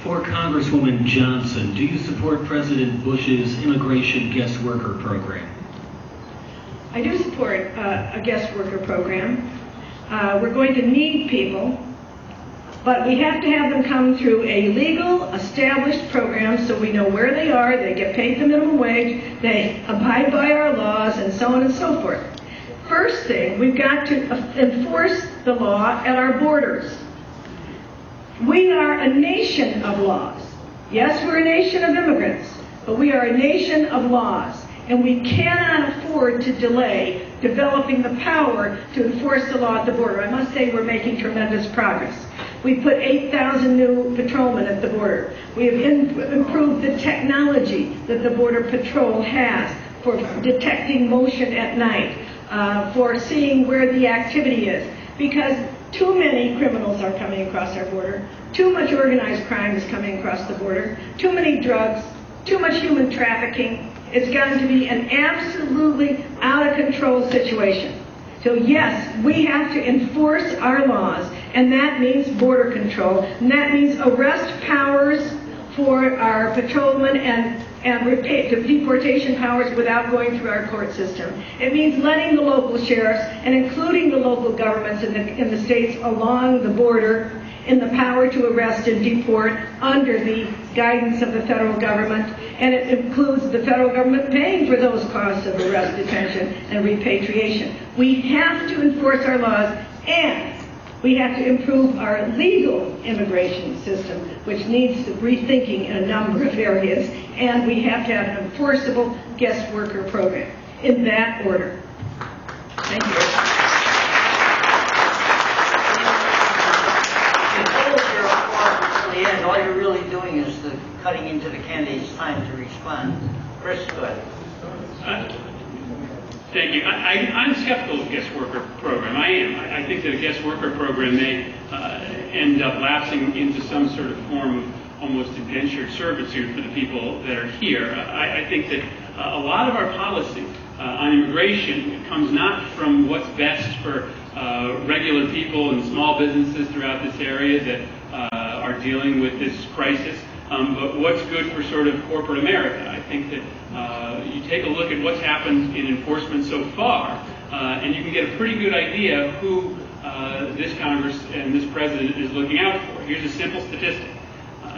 For Congresswoman Johnson, do you support President Bush's immigration guest worker program? I do support a guest worker program. We're going to need people, but we have to have them come through a legal, established program so we know where they are, they get paid the minimum wage, they abide by our laws, and so on and so forth. First thing, we've got to enforce the law at our borders. We are a nation of laws. Yes, we're a nation of immigrants, but we are a nation of laws, and we cannot afford to delay developing the power to enforce the law at the border. I must say we're making tremendous progress. We put 8,000 new patrolmen at the border. We have improved the technology that the Border Patrol has for detecting motion at night, for seeing where the activity is, because too many criminals are coming across our border, too much organized crime is coming across the border, too many drugs, too much human trafficking. It's gotten to be an absolutely out of control situation. So yes, we have to enforce our laws, and that means border control, and that means arrest powers for our patrolmen and deportation powers without going through our court system. It means letting the local sheriffs and including the local governments in the states along the border in the power to arrest and deport under the guidance of the federal government, and it includes the federal government paying for those costs of arrest, detention, and repatriation. We have to enforce our laws, and we have to improve our legal immigration system, which needs rethinking in a number of areas, and we have to have an enforceable guest worker program. In that order. Thank you. And all you're really doing is cutting into the candidate's time to respond. Chris, go ahead. Thank you. I'm skeptical of the guest worker program. I am. I think that a guest worker program may end up lapsing into some sort of form of almost indentured servitude for the people that are here. I think that a lot of our policy on immigration comes not from what's best for regular people and small businesses throughout this area that are dealing with this crisis, but what's good for sort of corporate America. I think that you take a look at what's happened in enforcement so far, and you can get a pretty good idea of who this Congress and this President is looking out for. Here's a simple statistic.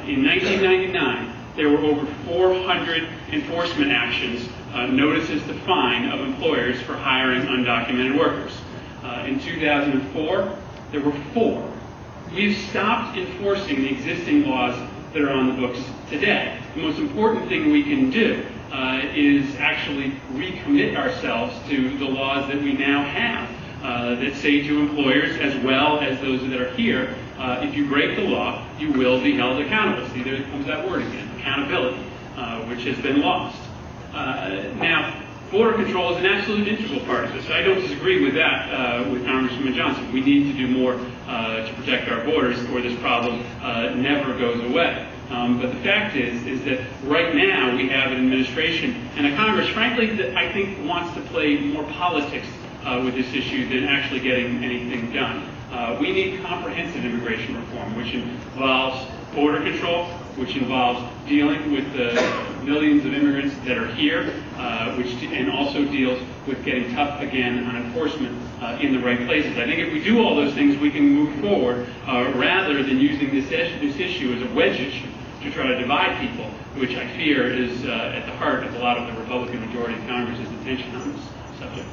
In 1999, there were over 400 enforcement actions, notices to fine of employers for hiring undocumented workers. In 2004, there were 4. We've stopped enforcing the existing laws that are on the books today. The most important thing we can do is actually recommit ourselves to the laws that we now have that say to employers as well as those that are here, if you break the law, you will be held accountable. See, there comes that word again, accountability, which has been lost. Now, border control is an absolute integral part of this. I don't disagree with that with Congresswoman Johnson. We need to do more to protect our borders, or this problem never goes away. But the fact is that right now we have an administration and a Congress, frankly, that I think wants to play more politics with this issue than actually getting anything done. We need comprehensive immigration reform, which involves border control, which involves dealing with the millions of immigrants that are here, and also deals with getting tough again on enforcement in the right places. I think if we do all those things, we can move forward rather than using this issue as a wedge issue to try to divide people, which I fear is at the heart of a lot of the Republican majority of Congress's intention on this subject.